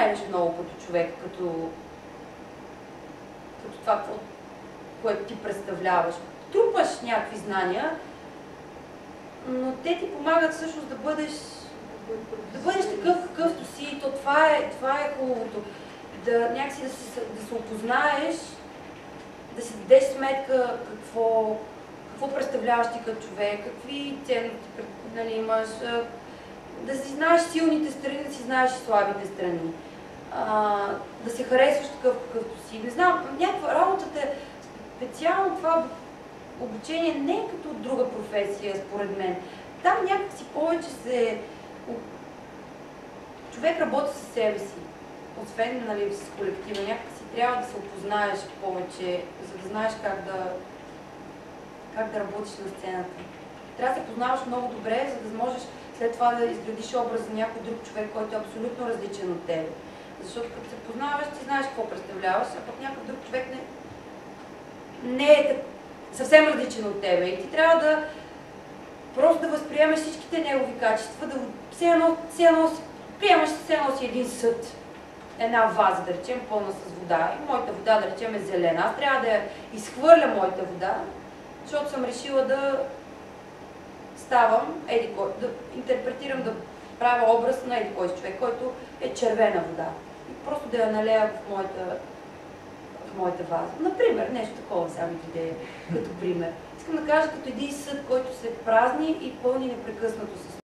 променяш много като човек, като това, което ти представляваш. Трупаш някакви знания, но те ти помагат всъщност да бъдеш такъв, какъвто си. То това е хубавото. Някакси да се опознаеш, да си дадеш сметка какво представляваш ти като човек, какви ценности имаш, да си знаеш силните страни, да си знаеш и слабите страни. Да се харесваш такъв, какъвто си. Не знам, някаква работата, специално това обучение не е като друга професия, според мен. Там някакси повече човек работи със себе си, освен с колектива. Някакси трябва да се опознаеш повече, за да знаеш как да работиш на сцената. Трябва да се познаваш много добре, за да можеш след това да изградиш образ за някой друг човек, който е абсолютно различен от тебе. Защото като се познаваш, ти знаеш какво представляваш, а пък някой друг човек не е съвсем различен от тебе. И ти трябва просто да възприемеш всичките негови качества, приемаш все едно си един съд, една ваза, да речем, пълна с вода. И моята вода, да речем, е зелена. Аз трябва да я изхвърля моята вода, защото съм решила да ставам, да интерпретирам, да правя образ на еди кой си човек, който е червена вода. И просто да я налея в моята ваза. Например, нещо такова сега ми идея, като пример. Искам да кажа като един съд, който се празни и пълни непрекъснато с